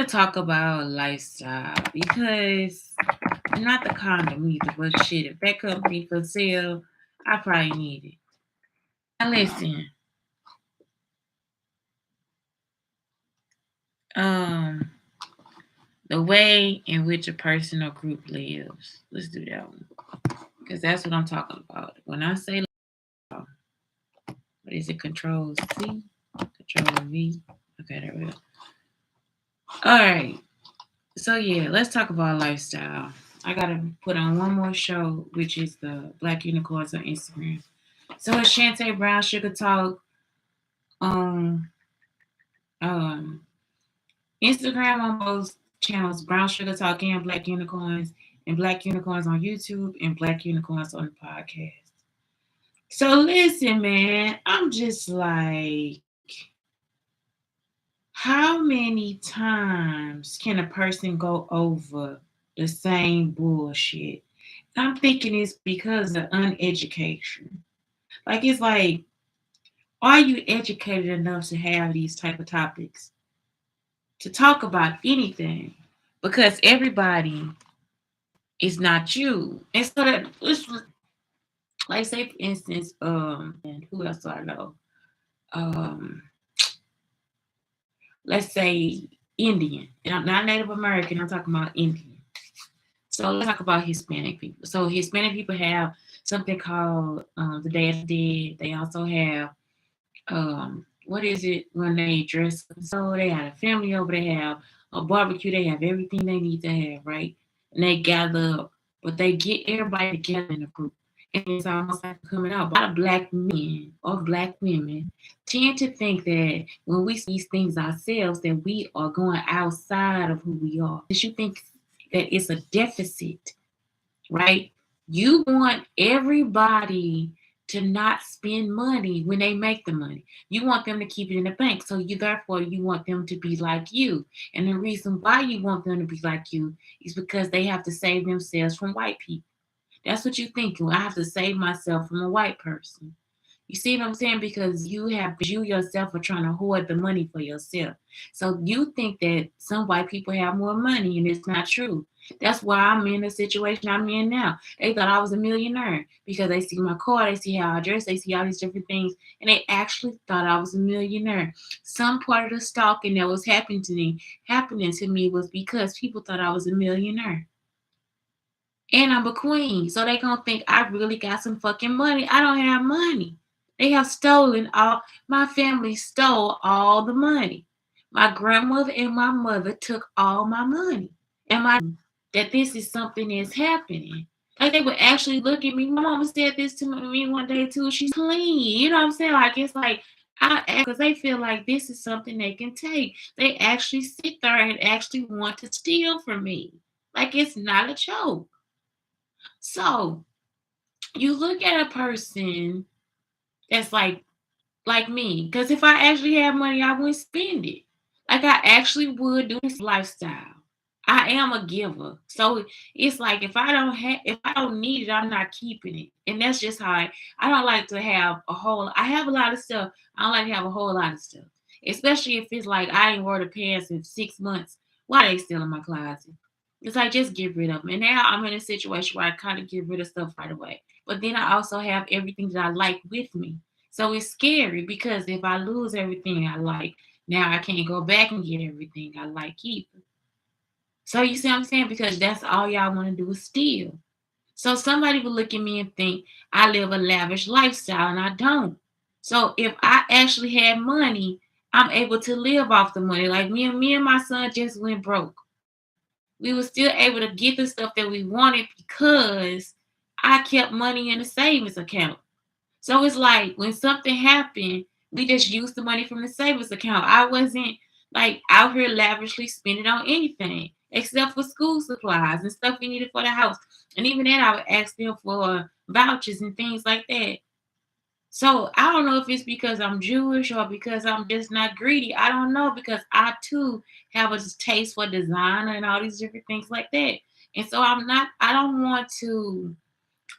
talk about lifestyle because not the condom either, but shit, if that company could sell, I probably need it. Now listen, um, the way in which a person or group lives. Let's do that one because that's what I'm talking about. When I say what is it? Control C, Control V. Okay, there we go. All right. So yeah, let's talk about lifestyle. I gotta put on one more show, which is the Black Unicorns on Instagram. So it's Shantae Brown Sugar Talk on Instagram on both channels, Brown Sugar Talk and Black Unicorns, and Black Unicorns on YouTube and Black Unicorns on the podcast. So listen, man, I'm just like, how many times can a person go over the same bullshit? I'm thinking it's because of uneducation. Like it's like, are you educated enough to have these type of topics to talk about anything? Because everybody is not you. And so that it's like say for instance, and who else do I know? Um, let's say Indian. And I'm not Native American, I'm talking about Indian. So let's talk about Hispanic people. So Hispanic people have something called the Day of the Dead. They also have what is it when they dress up? So they have a family over, they have a barbecue, they have everything they need to have, right? And they gather up, but they get everybody together in a group. And it's almost like coming out. But a lot of black men or black women tend to think that when we see these things ourselves, that we are going outside of who we are. Because you think that it's a deficit, right? You want everybody to not spend money when they make the money. You want them to keep it in the bank. So you therefore you want them to be like you. And the reason why you want them to be like you is because they have to save themselves from white people. That's what you think. Well, I have to save myself from a white person. You see what I'm saying? Because you yourself are trying to hoard the money for yourself. So you think that some white people have more money, and it's not true. That's why I'm in the situation I'm in now. They thought I was a millionaire because they see my car, they see how I dress, they see all these different things, and they actually thought I was a millionaire. Some part of the stalking that was happening to me was because people thought I was a millionaire. And I'm a queen. So they gonna think I really got some fucking money. I don't have money. They have stolen all my family stole all the money. My grandmother and my mother took all my money. And my that this is something that's happening. Like they would actually look at me. My mama said this to me one day too. She's clean. You know what I'm saying? Like it's like I because they feel like this is something they can take. They actually sit there and actually want to steal from me. Like it's not a joke. So you look at a person that's like me, because if I actually had money, I wouldn't spend it. Like I actually would do this lifestyle. I am a giver. So it's like if I don't need it, I'm not keeping it. And that's just how I don't like to have I have a lot of stuff. I don't like to have a whole lot of stuff. Especially if it's like I ain't wore the pants in 6 months. Why they still in my closet? It's like just get rid of them. And now I'm in a situation where I kind of get rid of stuff right away. But then I also have everything that I like with me. So it's scary because if I lose everything I like, now I can't go back and get everything I like either. So you see what I'm saying? Because that's all y'all want to do is steal. So somebody would look at me and think I live a lavish lifestyle and I don't. So if I actually had money, I'm able to live off the money. Like me and my son just went broke. We were still able to get the stuff that we wanted because I kept money in the savings account. So it's like when something happened, we just used the money from the savings account. I wasn't like out here lavishly spending on anything except for school supplies and stuff we needed for the house. And even then, I would ask them for vouchers and things like that. So I don't know if it's because I'm Jewish or because I'm just not greedy. I don't know because I too have a taste for designer and all these different things like that. And so I don't want to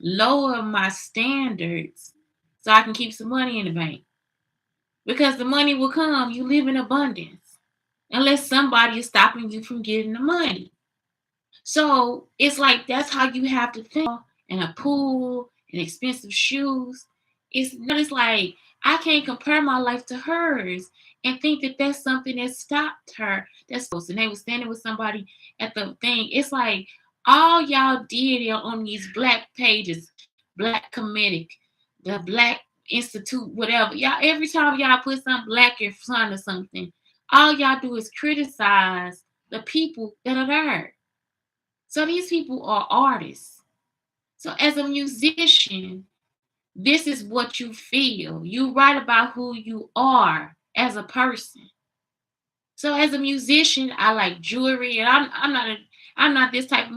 lower my standards so I can keep some money in the bank. Because the money will come. You live in abundance. unless somebody is stopping you from getting the money. So it's like that's how you have to think. And a pool and expensive shoes. It's like I can't compare my life to hers and think that that's something that stopped her. And they were standing with somebody at the thing. It's like all y'all did on these black pages, black comedic, the black institute, whatever. Y'all every time y'all put something black in front of something, all y'all do is criticize the people that are there. So these people are artists. So as a musician, this is what you feel. You write about who you are as a person. So as a musician, I like jewelry, and I'm not this type of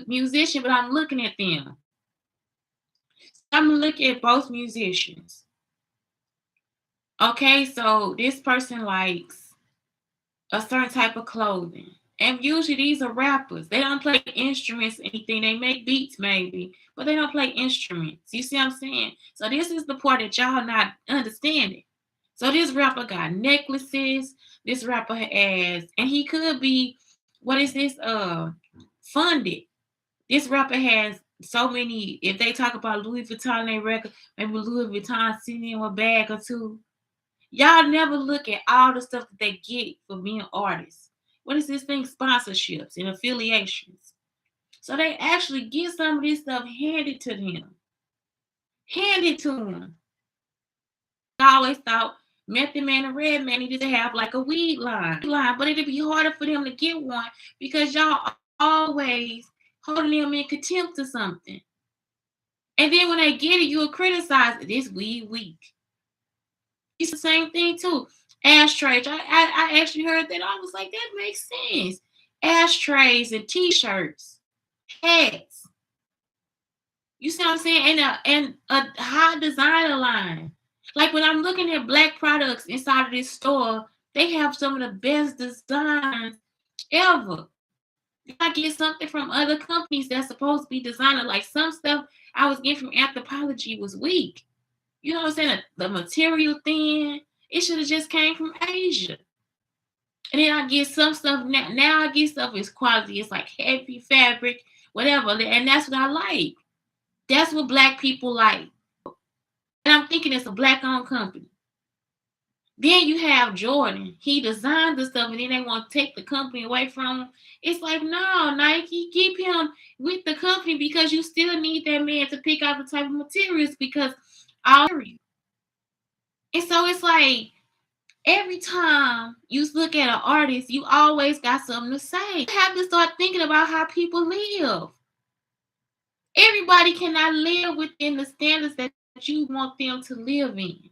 musician, but I'm looking at them. I'm looking at both musicians. Okay, so this person likes a certain type of clothing. And usually these are rappers. They don't play instruments, anything. They make beats maybe, but they don't play instruments. You see what I'm saying? So this is the part that y'all not understanding. So this rapper got necklaces. This rapper has, and he could be, what is this? Funded. This rapper has so many. If they talk about Louis Vuitton, they record maybe Louis Vuitton sitting in a bag or two. Y'all never look at all the stuff that they get for being artists. What is this thing? Sponsorships and affiliations. So they actually get some of this stuff handed to them. Handed to them. I always thought Method Man and Redman needed to have like a weed line. But it'd be harder for them to get one because y'all always holding them in contempt or something. And then when they get it, you'll criticize it. This weed weak. It's the same thing too. Ashtrays. I actually heard that. I was like, that makes sense. Ashtrays and t-shirts, hats. You see what I'm saying? And a high designer line. Like when I'm looking at black products inside of this store, they have some of the best designs ever. I get something from other companies that's supposed to be designer. Like some stuff I was getting from Anthropology was weak. You know what I'm saying? The material thin. It should have just came from Asia. And then I get some stuff now. I get stuff is quality. It's like heavy fabric, whatever. And that's what I like. That's what black people like. And I'm thinking it's a black-owned company. Then you have Jordan. He designed the stuff, and then they want to take the company away from him. It's like, no, Nike, keep him with the company because you still need that man to pick out the type of materials because I'll you. And so it's like every time you look at an artist, you always got something to say. You have to start thinking about how people live. Everybody cannot live within the standards that you want them to live in.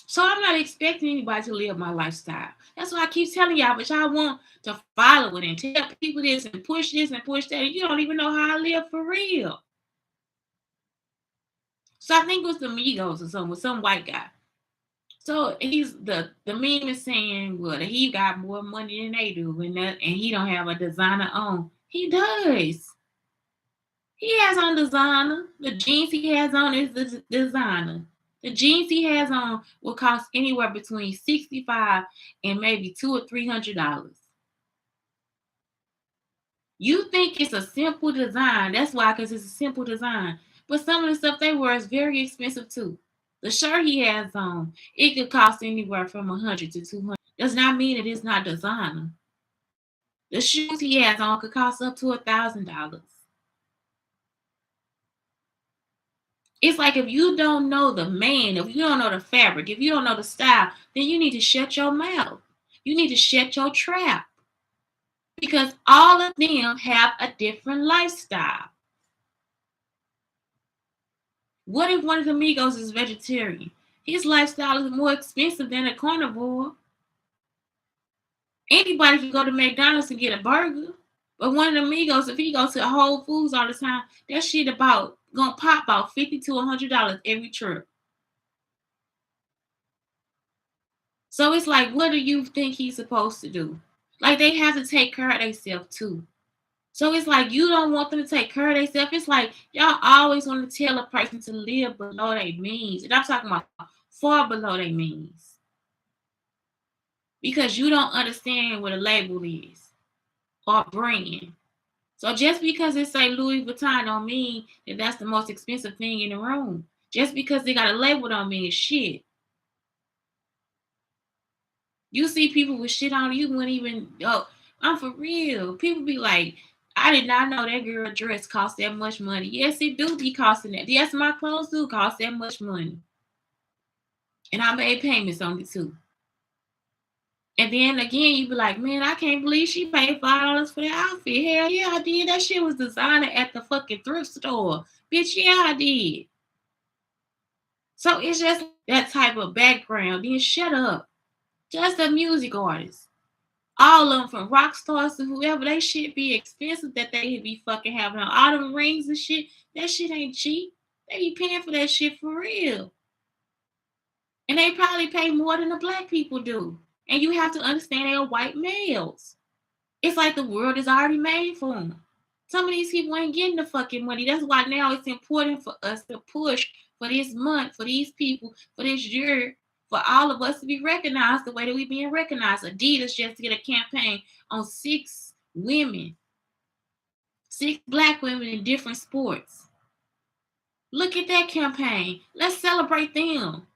So I'm not expecting anybody to live my lifestyle. That's why I keep telling y'all, but y'all want to follow it and tell people this and push that. And you don't even know how I live for real. So I think it was the Migos or something with some white guy. So he's the meme is saying, well, he got more money than they do, and he don't have a designer on. He does. He has on designer. The jeans he has on is the designer. The jeans he has on will cost anywhere between $65 and maybe $200 or $300. You think it's a simple design. That's why, because it's a simple design. But some of the stuff they wear is very expensive too. The shirt he has on, it could cost anywhere from $100 to $200. Does not mean it is not designer. The shoes he has on could cost up to $1,000. It's like if you don't know the man, if you don't know the fabric, if you don't know the style, then you need to shut your mouth. You need to shut your trap. Because all of them have a different lifestyle. What if one of the Migos is vegetarian? His lifestyle is more expensive than a carnivore. Anybody can go to McDonald's and get a burger. But one of the Migos, if he goes to Whole Foods all the time, that shit gonna pop about $50 to $100 every trip. So it's like, what do you think he's supposed to do? Like they have to take care of themselves too. So it's like you don't want them to take care of themselves. It's like y'all always want to tell a person to live below their means. And I'm talking about far below their means. because you don't understand what a label is or brand. So just because it say Louis Vuitton don't mean that that's the most expensive thing in the room. Just because they got a label don't mean shit. You see people with shit on, you wouldn't even, oh, I'm for real. People be like, I did not know that girl dress cost that much money. Yes, it do be costing that. Yes, my clothes do cost that much money. And I made payments on it too. And then again, you be like, man, I can't believe she paid $5 for that outfit. Hell yeah, I did. That shit was designer at the fucking thrift store. Bitch, yeah, I did. So it's just that type of background. Then shut up. Just a music artist. All of them, from rock stars to whoever, they shit be expensive that they be fucking having on all them rings and shit. That shit ain't cheap. They be paying for that shit for real. And they probably pay more than the black people do. And you have to understand they're white males. It's like the world is already made for them. Some of these people ain't getting the fucking money. That's why now it's important for us to push for this month, for these people, for this year, for all of us to be recognized the way that we're being recognized. Adidas just did a campaign on 6 women, 6 black women in different sports. Look at that campaign. Let's celebrate them.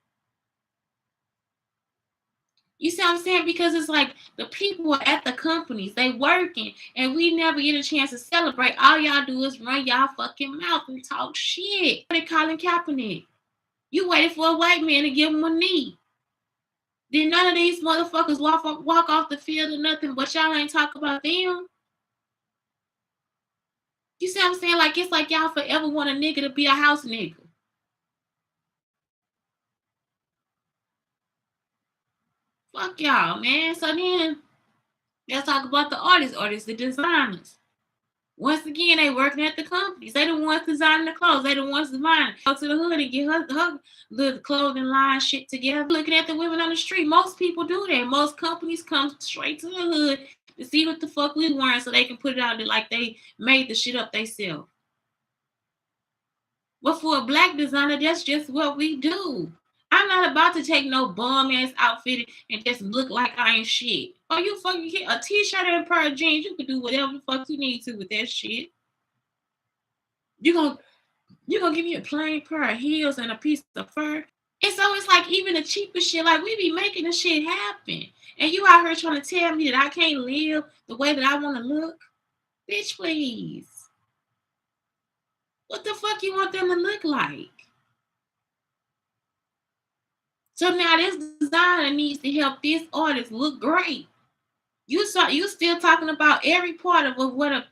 You see what I'm saying? Because it's like the people are at the companies, they working, and we never get a chance to celebrate. All y'all do is run y'all fucking mouth and talk shit. They Colin Kaepernick. You waited for a white man to give him a knee. Then none of these motherfuckers walk off the field or nothing, but y'all ain't talk about them. You see what I'm saying? Like it's like y'all forever want a nigga to be a house nigga. Fuck y'all, man. So then let's talk about the artists, the designers. Once again, they working at the companies. They the ones designing the clothes. They the ones designing. Go to the hood and get her little clothing line shit together. Looking at the women on the street. Most people do that. Most companies come straight to the hood to see what the fuck we wearing so they can put it out there like they made the shit up themselves. But for a black designer, that's just what we do. I'm not about to take no bum ass outfit and just look like I ain't shit. Oh, you fucking get a t-shirt and a pair of jeans. You can do whatever the fuck you need to with that shit. You gonna give me a plain pair of heels and a piece of fur? And so it's like even the cheapest shit, like we be making the shit happen. And you out here trying to tell me that I can't live the way that I want to look? Bitch, please. What the fuck you want them to look like? So now this designer needs to help this artist look great. You still talking about every part of what a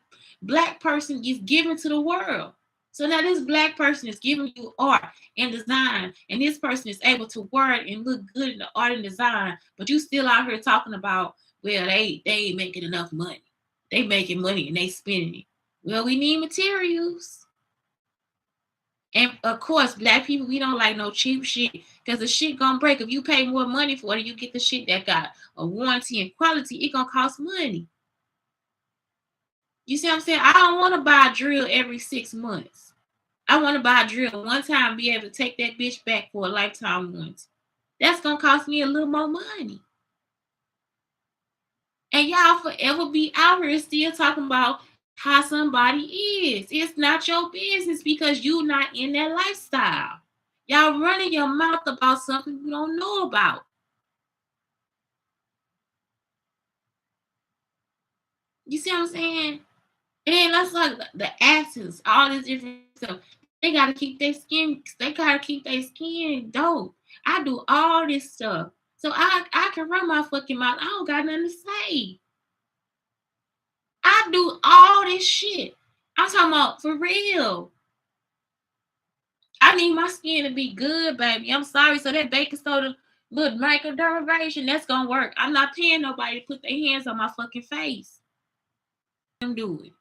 black person is giving to the world. So now this black person is giving you art and design, and this person is able to wear it and look good in the art and design, but you still out here talking about, well, they ain't making enough money. They making money and they spending it. Well, we need materials. And of course, black people, we don't like no cheap shit because the shit gonna break. If you pay more money for it, you get the shit that got a warranty and quality, it gonna cost money. You see what I'm saying? I don't want to buy a drill every 6 months. I want to buy a drill one time, be able to take that bitch back for a lifetime warranty. That's gonna cost me a little more money. And y'all forever be out here still talking about how somebody is. It's not your business because you're not in that lifestyle. Y'all running your mouth about something you don't know about. You see what I'm saying? And that's like the actors, all this different stuff. They gotta keep their skin. They gotta keep their skin dope. I do all this stuff, so I can run my fucking mouth. I don't got nothing to say. I do all this shit. I'm talking about for real. I need my skin to be good, baby. I'm sorry. So that baking soda, little microdermabrasion, that's gonna work. I'm not paying nobody to put their hands on my fucking face. I'm doing it.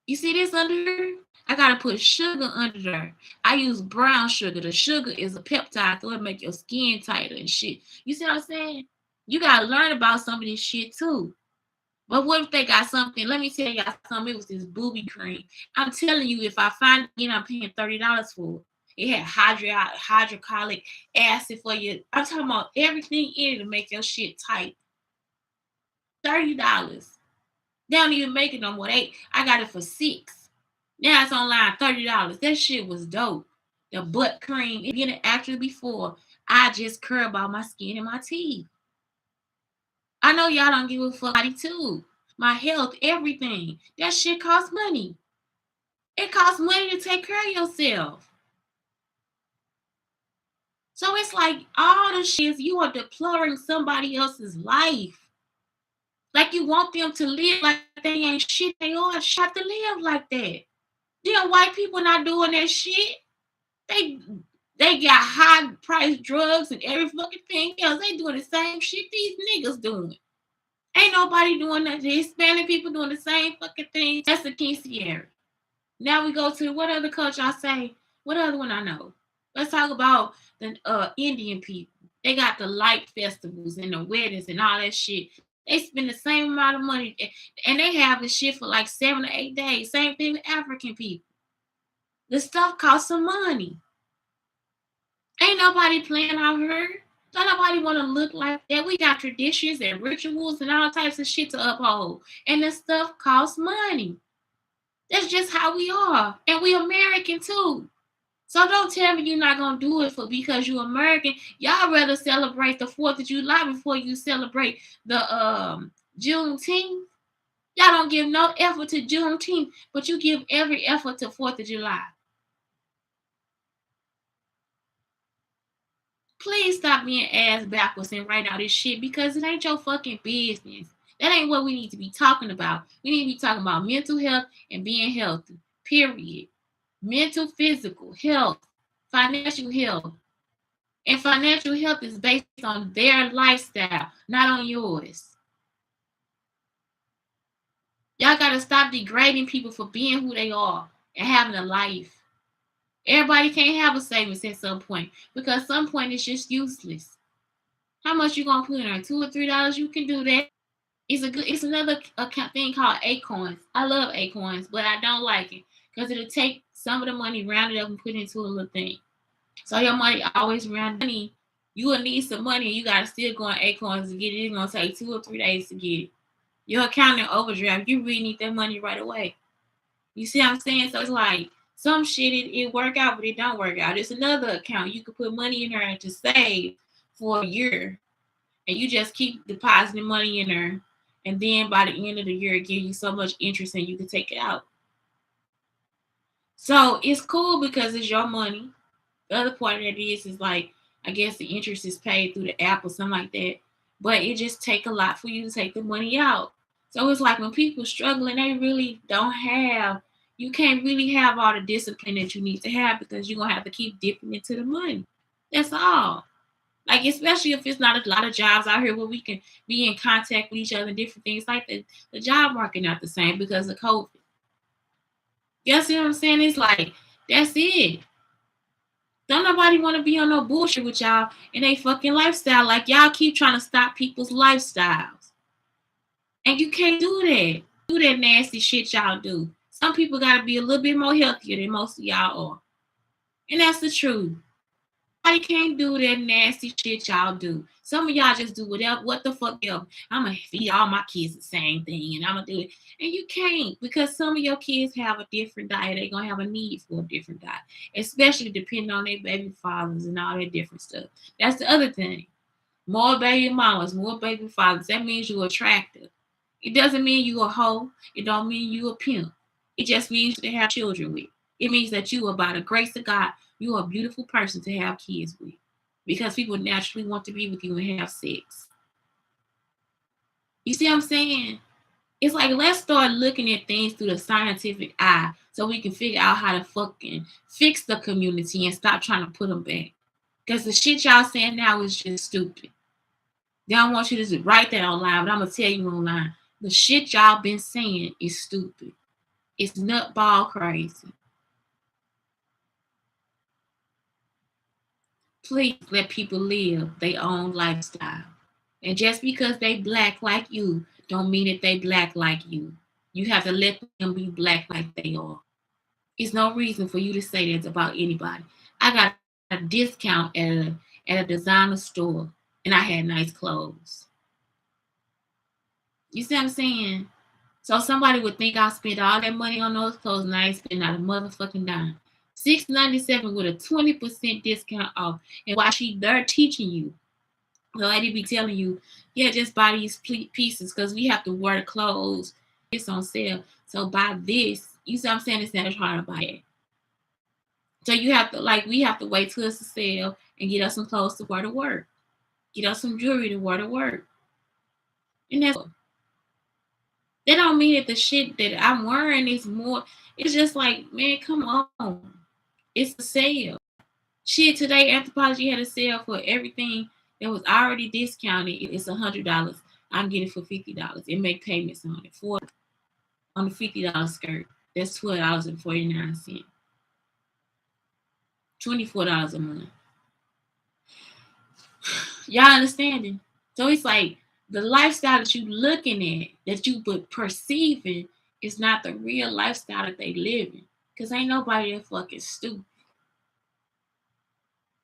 You see this under here? I gotta put sugar under there. I use brown sugar. The sugar is a peptide, so it make your skin tighter and shit. You see what I'm saying? You gotta learn about some of this shit too. But what if they got something? Let me tell y'all something. It was this booby cream. I'm telling you, if I find it again, I'm paying $30 for it. It had hydrochloric acid for you. I'm talking about everything in it to make your shit tight. $30. They don't even make it no more. I got it for $6. Now it's online $30. That shit was dope. The butt cream, if you didn't actually before, I just care about my skin and my teeth. I know y'all don't give a fuck body too. My health, everything. That shit costs money. It costs money to take care of yourself. So it's like all the shit you are deploring somebody else's life. Like you want them to live like they ain't shit. They all have to live like that. Then white people not doing that shit. They got high price drugs and every fucking thing else. They doing the same shit these niggas doing. Ain't nobody doing that. The Hispanic people doing the same fucking thing. That's the Kinsieri. Now we go to what other culture I say? What other one I know? Let's talk about the Indian people. They got the light festivals and the weddings and all that shit. They spend the same amount of money and they have the shit for like 7 to 8 days. Same thing with African people. The stuff costs some money. Ain't nobody playing out here. Don't nobody want to look like that. We got traditions and rituals and all types of shit to uphold. And this stuff costs money. That's just how we are. And we American too. So don't tell me you're not gonna do it because you're American. Y'all rather celebrate the 4th of July before you celebrate the Juneteenth. Y'all don't give no effort to Juneteenth, but you give every effort to 4th of July. Please stop being ass backwards and write out this shit because it ain't your fucking business. That ain't what we need to be talking about. We need to be talking about mental health and being healthy. Period. Mental, physical, health, financial health. And financial health is based on their lifestyle, not on yours. Y'all got to stop degrading people for being who they are and having a life. Everybody can't have a savings at some point because at some point it's just useless. How much you gonna put in there? $2 or $3? You can do that. It's another thing called Acorns. I love Acorns, but I don't like it because it'll take some of the money, round it up, and put it into a little thing. So your money always round money. You will need some money, and you gotta still go on Acorns to get it. It's gonna take 2 or 3 days to get it. Your account in overdraft. You really need that money right away. You see what I'm saying? So it's like some shit it work out, but it don't work out. It's another account you could put money in there to save for a year, and you just keep depositing money in there. And then by the end of the year, it gives you so much interest and you can take it out. So it's cool because it's your money. The other part of that is like, I guess the interest is paid through the app or something like that. But it just take a lot for you to take the money out. So it's like when people struggling, they really don't have, you can't really have all the discipline that you need to have because you're going to have to keep dipping into the money. That's all. Like, especially if it's not a lot of jobs out here where we can be in contact with each other and different things like that. The job market not the same because of COVID. You see what I'm saying? It's like, that's it. Don't nobody want to be on no bullshit with y'all in a fucking lifestyle. Like, y'all keep trying to stop people's lifestyles. And you can't do that. Do that nasty shit y'all do. Some people got to be a little bit more healthier than most of y'all are. And that's the truth. I can't do that nasty shit y'all do. Some of y'all just do whatever, what the fuck else. I'm going to feed all my kids the same thing and I'm going to do it. And you can't because some of your kids have a different diet. They're going to have a need for a different diet, especially depending on their baby fathers and all that different stuff. That's the other thing. More baby mamas, more baby fathers. That means you're attractive. It doesn't mean you a hoe. It don't mean you a pimp. It just means to have children with. It means that you are, by the grace of God, you're a beautiful person to have kids with because people naturally want to be with you and have sex. You see what I'm saying? It's like, let's start looking at things through the scientific eye so we can figure out how to fucking fix the community and stop trying to put them back. Because the shit y'all saying now is just stupid. They don't want you to write that online, but I'm going to tell you online. The shit y'all been saying is stupid. It's nutball crazy. Please let people live their own lifestyle. And just because they black like you, don't mean that they black like you. You have to let them be black like they are. It's no reason for you to say that about anybody. I got a discount at a designer store, and I had nice clothes. You see what I'm saying? So somebody would think I spent all that money on those clothes, and I ain't spent not a motherfucking dime. $6.97 with a 20% discount off, and while they're teaching you, the lady be telling you, yeah, just buy these pieces because we have to wear the clothes. It's on sale, so buy this. You see what I'm saying? It's not hard to buy it. So you have to we have to wait till it's a sale and get us some clothes to wear to work. Get us some jewelry to wear to work. And that don't mean that the shit that I'm wearing is more. It's just like, man, come on. It's a sale. Shit, today Anthropologie had a sale for everything that was already discounted. It's $100. I'm getting it for $50 and make payments on it. On the $50 skirt, that's $12.49. $24 a month. Y'all understanding? So it's like the lifestyle that you looking at, that you perceiving, is not the real lifestyle that they living. Cause ain't nobody that fucking stupid.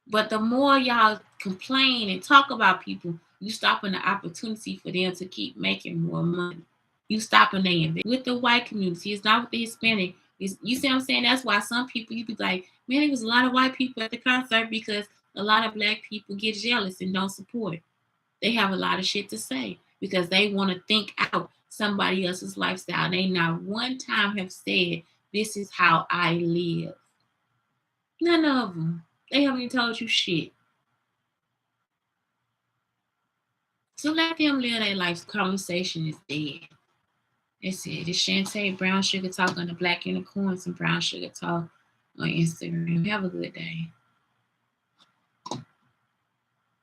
But the more y'all complain and talk about people, you stopping the opportunity for them to keep making more money. You stopping they invest with the white community. It's not with the Hispanic. You see what I'm saying? That's why some people, you be like, man, there was a lot of white people at the concert because a lot of black people get jealous and don't support. They have a lot of shit to say because they want to think out somebody else's lifestyle. They not one time have said, this is how I live. None of them. They haven't even told you shit. So let them live their life. Conversation is dead. That's it. It's Shantae Brown Sugar Talk on the Black Unicorns and Brown Sugar Talk on Instagram. Have a good day.